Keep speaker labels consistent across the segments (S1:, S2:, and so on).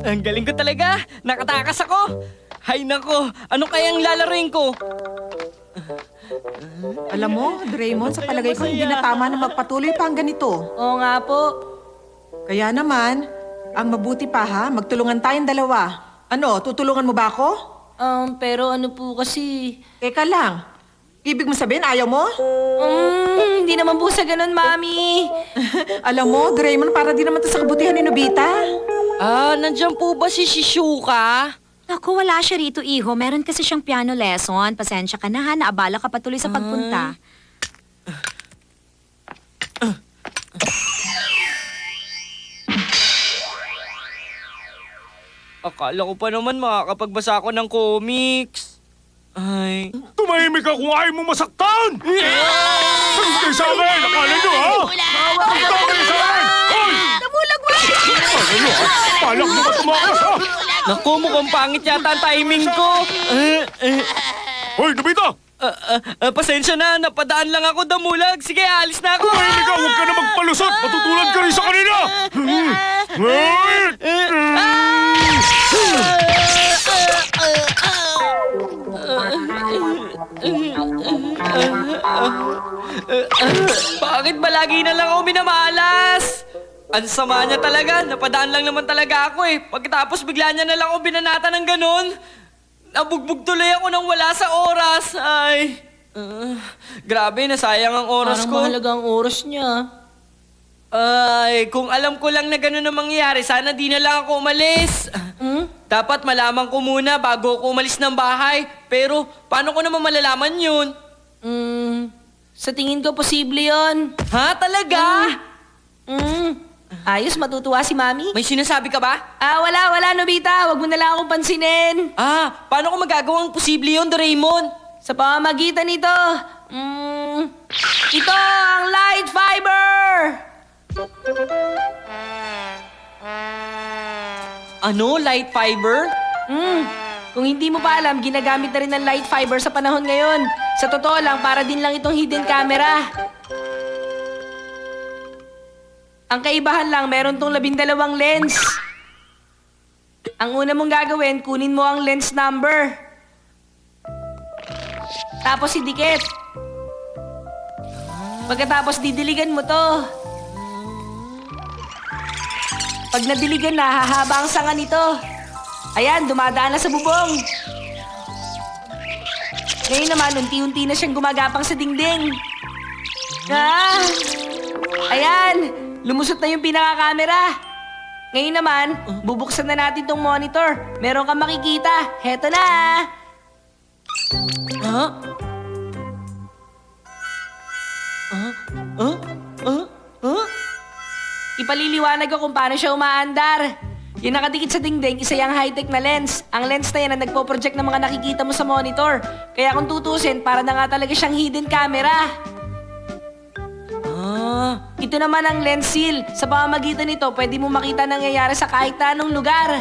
S1: Ang galing ko talaga! Nakatakas ako! Hay nako, ano kayang lalaroin ko?
S2: Alam mo, Draymond, sa palagay ko hindi na tama na magpatuloy pa ang ganito.
S3: Oo nga po.
S2: Kaya naman, ang mabuti pa ha, magtulungan tayong dalawa. Ano, tutulungan mo ba ako?
S3: Pero ano po kasi...
S2: Teka lang, ibig mo sabihin ayaw mo?
S3: Hindi naman po sa ganun, Mami.
S2: Alam mo, Draymond, para di naman to sa kabutihan ni Nobita.
S1: Nandiyan po ba si Shizuka?
S4: Naku, wala siya rito, iho. Meron kasi siyang piano lesson. Pasensya ka na ha, naabala ka patuloy sa pagpunta.
S1: Akala ko pa naman makakapagbasa ako ng comics. Ay...
S5: Tumahimik ka kung ayaw mo masaktan! Ano kayo sa akin? Akala nyo, ha? Ano kayo sa akin? Hoy!
S3: Namulag mo!
S5: Akala nyo, ha? Palak mo ba tumakas, ha?
S1: Naku, mukhang pangit yata ang timing ko.
S5: Hoy, Nobita!
S1: Pasensya na, napadaan lang ako damulag. Sige, alis na ako.
S5: Tumahimik ka, huwag ka na magpalusot! Matutulad ka rin sa kanila!
S1: Bakit ba lagi na lang ako minamalas? Ang sama niya talaga, napadaan lang naman talaga ako eh. Pagkatapos bigla niya na lang ako binanata ng ganun. Nabugbog tuloy ako nang wala sa oras. Ay, grabe, nasayang ang oras
S3: Parang
S1: ko.
S3: mahalaga ang oras niya.
S1: Ay, kung alam ko lang na ganun ang mangyayari, sana di na lang ako umalis. Dapat malaman ko muna bago ako umalis ng bahay. Pero, paano ko naman malalaman yun?
S3: Sa tingin ko, posible yon.
S1: Ha? Talaga?
S3: Ayos, matutuwa si Mami.
S1: May sinasabi ka ba?
S3: Wala, Nobita. Huwag mo na lang akong pansinin.
S1: Paano ko magagawang posible yun, Doraemon?
S3: Sa pamamagitan nito, ito ang light fiber!
S1: Ano? Light fiber?
S3: Kung hindi mo pa alam, ginagamit na rin ng light fiber sa panahon ngayon. Sa totoo lang, para din lang itong hidden camera. Ang kaibahan lang, meron tong 12 lens. Ang una mong gagawin, kunin mo ang lens number. Tapos idikit. Pagkatapos didiligan mo to. Pag nadiligan na, hahaba ang sanga nito. Ayan, dumadaan na sa bubong. Ngayon naman, unti-unti na siyang gumagapang sa dingding. Ayan, lumusot na yung pinaka-camera. Ngayon naman, bubuksan na natin tong monitor. Meron kang makikita. Heto na! Ipaliliwanag ko kung paano siya umaandar. Yung nakadikit sa dingding, isa yung high-tech na lens. Ang lens na yan ang nagpo-project ng mga nakikita mo sa monitor. Kaya kung tutusin, para na nga talaga siyang hidden camera. Ito naman ang lens seal. Sa pamamagitan nito, pwede mo makita nangyayari sa kahit anong lugar.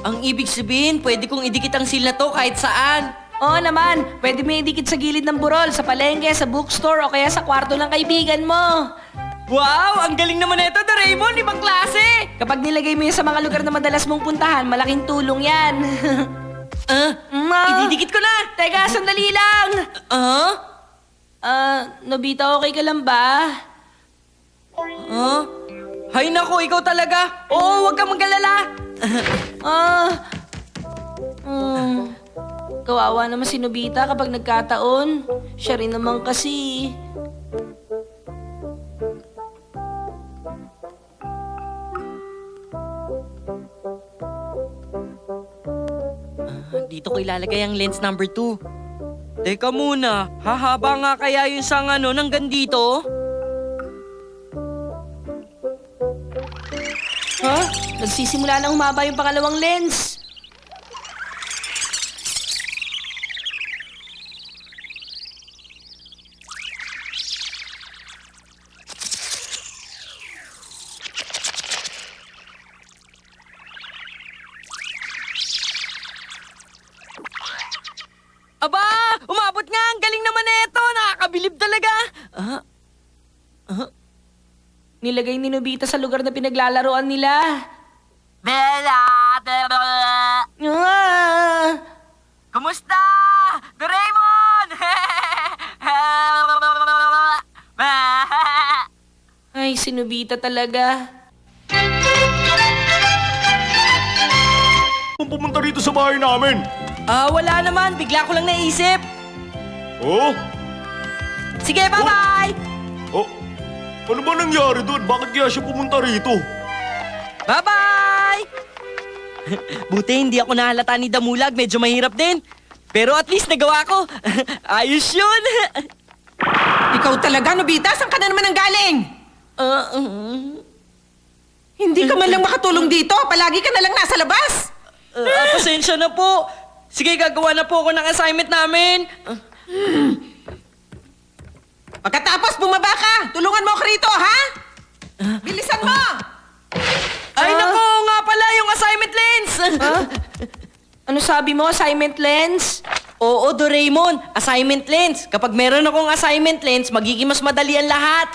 S1: Ang ibig sabihin, pwede kong idikit ang seal na to kahit saan.
S3: Oo naman, pwede mo idikit sa gilid ng burol, sa palengke, sa bookstore, o kaya sa kwarto ng kaibigan mo.
S1: Wow! Ang galing naman ito, Doraemon! Ibang klase!
S3: Kapag nilagay mo yan sa mga lugar na madalas mong puntahan, malaking tulong yan.
S1: Ididikit ko na!
S3: Teka, sandali lang! Nobita, okay ka lang ba?
S1: Hay nako, ikaw talaga! Oo, huwag kang magalala!
S3: Kawawa naman si Nobita kapag nagkataon. Siya rin naman kasi.
S1: Dito ko ilalagay ang lens number 2. Teka muna, hahaba nga kaya yung sang hanggang dito?
S3: Nagsisimula nang humaba yung pangalawang lens.
S1: Aba! Umabot nga! Ang galing naman na ito! Nakakabilib talaga!
S3: nilagay ni Nobita sa lugar na pinaglalaroan nila. Ah!
S1: Kumusta? Doraemon!
S3: Ay, si Nobita talaga.
S5: Kung pumunta rito sa bahay namin.
S1: Wala naman. Bigla ko lang naisip.
S5: Oh?
S1: Sige, bye-bye!
S5: Oh? Ano ba nangyari doon? Bakit kaya siya pumunta rito?
S1: Bye-bye! Buti hindi ako nahalata ni Damulag. Medyo mahirap din. Pero at least nagawa ko. Ayos yun.
S2: Ikaw talaga, Nobita? Saan ka na naman ang galing? Hindi ka man lang makatulong dito. Palagi ka na lang nasa labas.
S1: Pasensya na po. Sige, gagawa na po ako ng assignment namin.
S2: Pagkatapos, bumaba ka. Tulungan mo ako rito, ha? Bilisan mo!
S1: Ay, nako nga pala yung assignment lens.
S3: Ano sabi mo, assignment lens?
S1: Oo, Doraemon. Assignment lens. Kapag meron akong assignment lens, magiging mas madali ang lahat.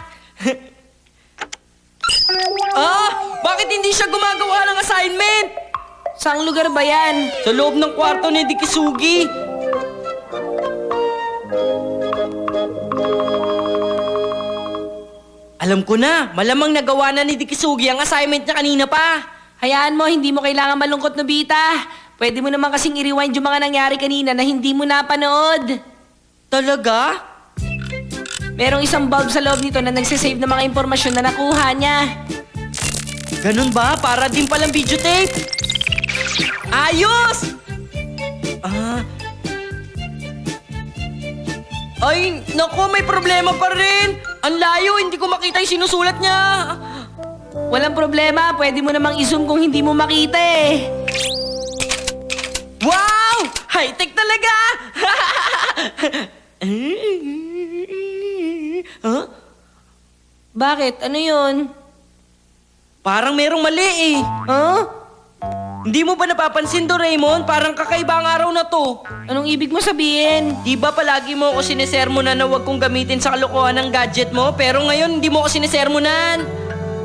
S1: Bakit hindi siya gumagawa ng assignment?
S3: Saang lugar ba yan?
S1: Sa loob ng kwarto ni Dikisugi. Alam ko na, malamang nagawa na ni Dikisugi ang assignment niya kanina pa.
S3: Hayaan mo, hindi mo kailangan malungkot, Nobita. Pwede mo naman kasing i-rewind yung mga nangyari kanina na hindi mo napanood.
S1: Talaga?
S3: Merong isang bulb sa loob nito na nagsisave ng mga impormasyon na nakuha niya.
S1: Ganun ba? Para din palang videotape? Ayos! Ay, naku, may problema pa rin. Ang layo, hindi ko makita yung sinusulat niya.
S3: Walang problema, pwede mo namang i-zoom kung hindi mo makita eh.
S1: Wow! High-tech talaga! Huh?
S3: Bakit? Ano yun?
S1: Parang merong mali eh.
S3: Huh?
S1: Hindi mo ba napapansin, Doraemon? Parang kakaiba ang araw na to.
S3: Anong ibig mo sabihin?
S1: Di ba palagi mo ako sinesermonan na huwag kong gamitin sa kalokohan ng gadget mo? Pero ngayon, hindi mo ako sinesermonan.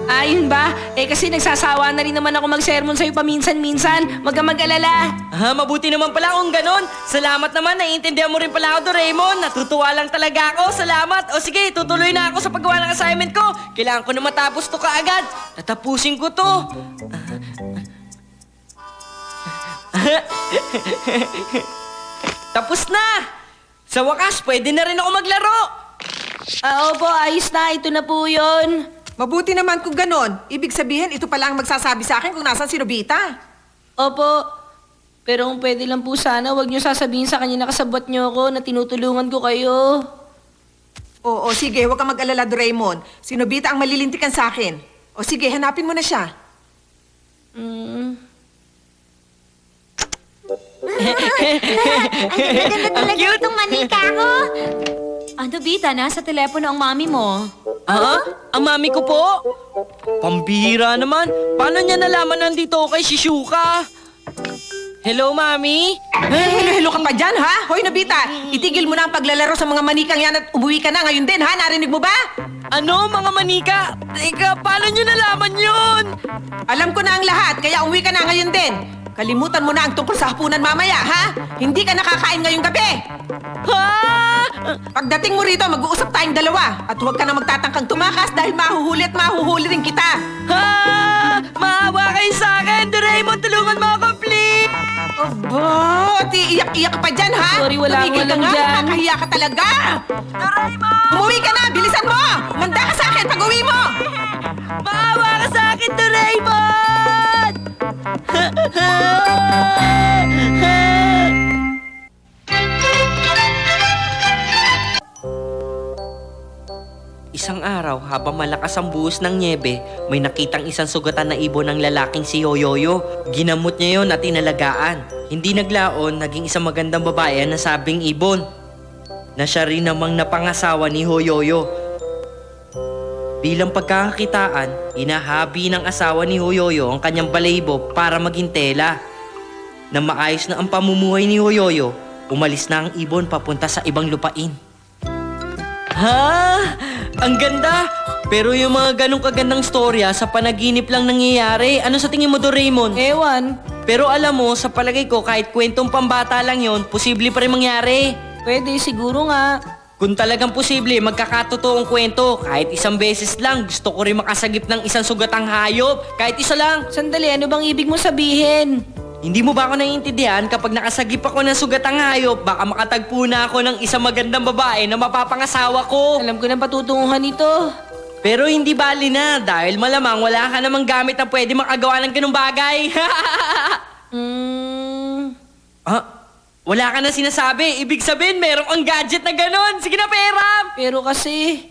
S3: Yun ba? Kasi nagsasawa na rin naman ako mag-sermon sa'yo paminsan-minsan. Huwag kang mag-alala.
S1: Mabuti naman pala kung ganon. Salamat naman, naiintindihan mo rin pala ako, Doraemon. Natutuwa lang talaga ako. Salamat. O sige, tutuloy na ako sa paggawa ng assignment ko. Kailangan ko na matapos to kaagad. Tatapusin ko to. Tapos na! Sa wakas, pwede na rin ako maglaro.
S3: Opo, ayos na. Ito na po yun.
S2: Mabuti naman kung ganon. Ibig sabihin, ito pala ang magsasabi sa akin kung nasan si Nobita.
S3: Opo. Pero kung pwede lang po sana, huwag niyo sasabihin sa kanya na kasabot niyo ako na tinutulungan ko kayo.
S2: Oo, sige, huwag kang mag-alala, Doraemon. Si Nobita ang malilintikan sa akin. O sige, hanapin mo na siya.
S4: Ang cute itong manika ko. Nobita, nasa telepono ang mami mo.
S1: Ang mami ko po? Pambihira naman. Paano niya nalaman nandito ako kay Shizuka? Hello, Mami?
S2: Hello ka pa dyan, ha? Hoy, Nobita, itigil mo na ang paglalaro sa mga manikang yan at umuwi ka na ngayon din, ha? Narinig mo ba?
S1: Ano, mga manika? Teka, paano niyo nalaman yun?
S2: Alam ko na ang lahat, kaya umuwi ka na ngayon din. Kalimutan mo na ang tungkol sa hapunan mamaya, ha? Hindi ka nakakain ngayong gabi.
S1: Ha?
S2: Pagdating mo rito, mag-uusap tayong dalawa. At huwag ka na magtatangkang tumakas dahil mahuhuli at mahuhuli rin kita.
S1: Ha? Maawa kayo sa akin! Doraemon, tulungan mo ako, please!
S2: Aba, at iiyak-iyak pa dyan, ha?
S3: Sorry, wala
S2: Tumigil
S3: akong
S2: ka
S3: alam
S2: nga,
S3: dyan.
S2: nakakahiya ka talaga. Umuwi ka na, bilisan mo! Manda ka sa akin pag-uwi mo!
S1: Maawa ka sa akin, Doraemon! Isang araw, habang malakas ang buhos ng nyebe, may nakitang isang sugatan na ibon ng lalaking si Yoyoyo. Ginamot niya yon at inalagaan. Hindi naglaon, naging isang magandang babae na sabing ibon. Na siya rin namang napangasawa ni Yoyoyo. Bilang pagkakakitaan, inahabi ng asawa ni Yoyoyo ang kanyang balaybo para maging tela. Na maayos na ang pamumuhay ni Yoyoyo, umalis na ang ibon papunta sa ibang lupain. Ha? Ang ganda! Pero yung mga ganong kagandang storya sa panaginip lang nangyayari. Ano sa tingin mo, Doraemon?
S3: Ewan.
S1: Pero alam mo, sa palagay ko, kahit kwentong pambata lang yon, posible pa rin mangyari.
S3: Pwede, siguro nga.
S1: Kung talagang posible, magkakatotoong kwento. Kahit isang beses lang, gusto ko rin makasagip ng isang sugatang hayop. Kahit isa lang.
S3: Sandali, ano bang ibig mo sabihin?
S1: Hindi mo ba ako naiintindihan? Kapag nakasagip ako ng sugatang hayop, baka makatagpo na ako ng isang magandang babae na mapapangasawa ko.
S3: Alam ko ng patutunguhan nito.
S1: Pero hindi bali na dahil malamang wala ka namang gamit na pwede makagawa ng ganung bagay. Ah, wala ka na sinasabi. Ibig sabihin, merong ang gadget na ganon. Sige na, Peram!
S3: Pero kasi...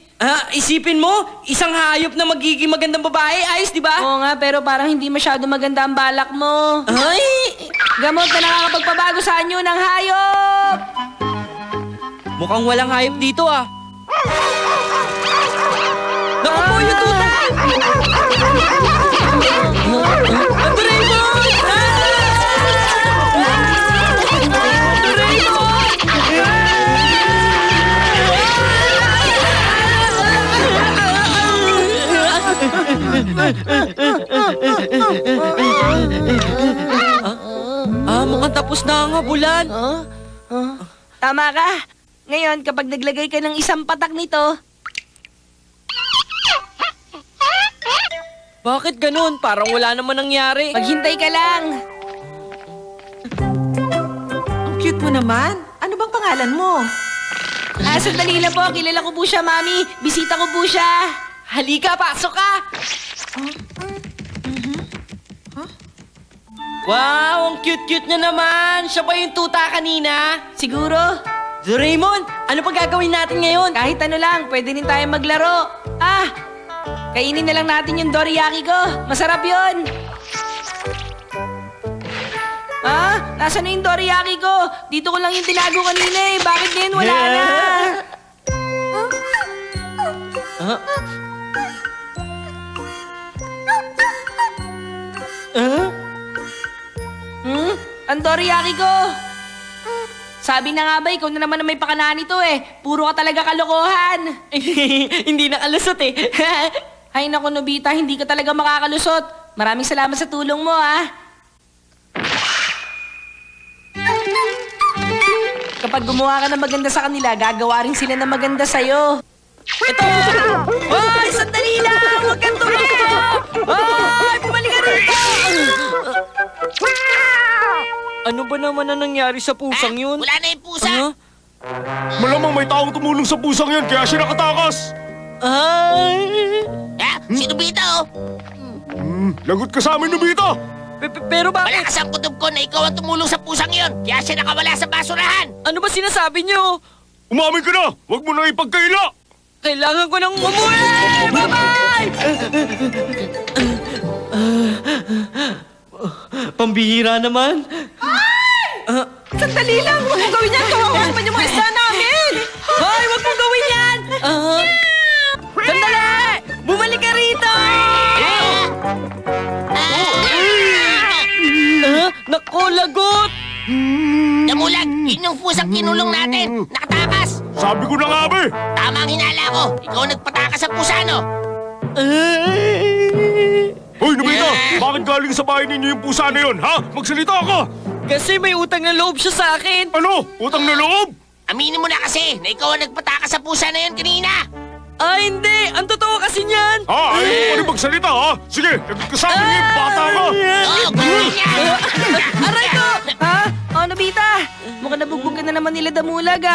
S1: Isipin mo, isang hayop na magiging magandang babae. Ayos, di ba?
S3: Oo nga, pero parang hindi masyado maganda ang balak mo.
S1: Ay!
S3: Gamot na nakakapagpabago sa anyo ng hayop!
S1: Mukhang walang hayop dito ah. Naku po, yung tuta! Doraemon! Mukhang tapos na ang habulan.
S3: Tama ka. Ngayon, kapag naglagay ka ng isang patak nito,
S1: Bakit ganun? Parang wala naman nangyari.
S3: maghintay ka lang.
S2: Ang cute mo naman. Ano bang pangalan mo?
S3: Sandali lang po. Kilala ko po siya, Mami. Bisita ko po siya.
S1: Halika, pasok ka! Wow, ang cute-cute niya naman. Siya ba yung tuta kanina?
S3: Siguro.
S1: Doraemon, ano pa gagawin natin ngayon?
S3: Kahit ano lang, pwede rin tayo maglaro. Kainin na lang natin yung dorayaki ko. Masarap yun. Nasaan na yung dorayaki ko? Dito ko lang yung tinago kanina eh. Bakit ngayon wala na? Ang dorayaki ko. Sabi na nga ba, ikaw na naman ang may pakana nito eh. Puro ka talaga kalokohan.
S1: Hindi nakalusot eh.
S3: Ay naku, Nobita, hindi ka talaga makakalusot. Maraming salamat sa tulong mo, Kapag gumawa ka ng maganda sa kanila, gagawa rin sila ng maganda sa'yo.
S1: Ito! Hoy! Sandali lang! Huwag kang tumakbo! Hoy! Bumalik ka rito! Ano ba naman ang nangyari sa pusang yun?
S6: Wala na yung pusa.
S5: Malamang may taong tumulong sa pusang yan, kaya siya nakatakas.
S6: Si Nobita, oh.
S5: Lagot ka sa amin, Nobita.
S1: Pero bakit?
S6: Malakas ang kutob ko na ikaw ang tumulong sa pusang yon. Kaya siya nakawala sa basurahan.
S1: Ano ba sinasabi niyo?
S5: Umamin ka na. Huwag mo nang ipagkaila.
S1: Kailangan ko nang umuwi! Bye-bye! Pambihira naman.
S2: Sandali lang! Huwag mong gawin yan! Kawawa naman yung mga isda namin!
S1: Hoy! Huwag mong gawin yan! Sandali! Bumalik ka rito! Naku, lagot!
S6: Damulag, yun yung pusang kinulong natin. Nakatakas.
S5: Sabi ko na nga, be.
S6: Tama ang hinala ko. Ikaw nagpatakas sa pusa, no?
S5: Hoy, Nobita! Bakit galing sa bahay ninyo yung pusa na yun, ha? Magsalita ka!
S1: Kasi may utang na loob siya sa akin.
S5: Ano? Utang na loob?
S6: Aminin mo na kasi na ikaw ang nagpatakas sa pusa na yun kanina.
S1: Hindi! Ang totoo kasi niyan!
S5: Ha? Ayaw mo pa rin magsalita, ha? Sige, lagot ka sa amin, eh. Bata ka!
S6: Oo, gusto niya.
S1: Aray ko!
S3: Nobita! Mukhang nabugbog ka na naman nila Damulag,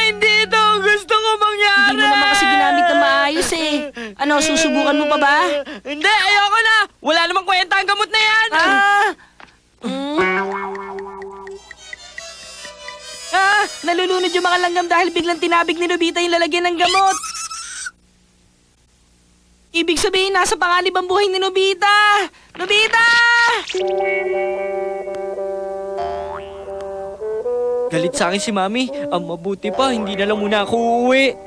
S1: Hindi ito ang gusto ko mangyari!
S3: Hindi mo naman kasi ginamit na maayos eh. Ano, susubukan mo pa ba?
S1: Hindi, ayoko na! Wala namang kwenta ang gamot na yan!
S3: Nalulunod yung mga langgam dahil biglang tinabig ni Nobita yung lalagyan ng gamot. Ibig sabihin, nasa panganib ang buhay ni Nobita! Nobita!
S1: Galit sa akin si Mami. Ang mabuti pa, hindi na lang muna ako uuwi.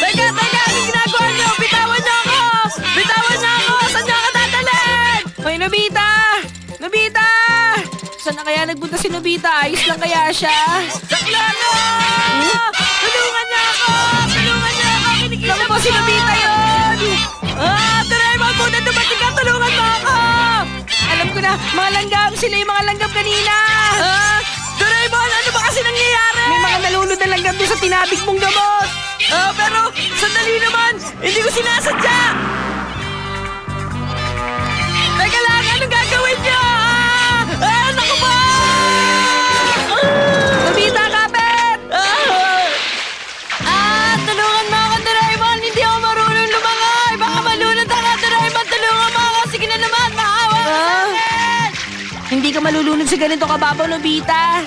S1: Teka! Anong ginagawa niyo? Bitawan niyo ako! Bitawan niyo ako! Saan niyo ako dadalhin?
S3: Hoy, Nobita! Nobita! Saan na kaya nagpunta si Nobita. Ayos lang kaya siya?
S1: Sakla na! Tulungan niya ako! Tulungan niya ako! Kinikita
S3: Naku po, si Nobita yun!
S1: Doraemon, muna dumating ka! Tulungan mo ako!
S3: Alam ko na, mga langgam. Sila yung mga langgam kanina.
S1: Doraemon, ano ba kasi nangyayari?
S3: May mga nalunod na langgam doon sa tinabig mong gamot.
S1: Pero, sandali naman! Hindi ko sinasadya! Teka lang, anong gagawin niyo? Naku po!
S3: Nobita, kapit!
S1: Tulungan mo ako, Doraemon! Hindi ako marunong lumangoy! Baka malunod ako, Doraemon! Tulungan mo ako! Sige na naman, maawa ka sa akin!
S3: Hindi ka malulunod sa ganito kababaw, Nobita.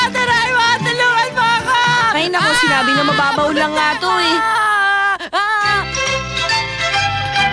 S1: Doraemon! Tulungan mo ako!
S3: Ay nako, sinabi niya mababaw lang nga to eh.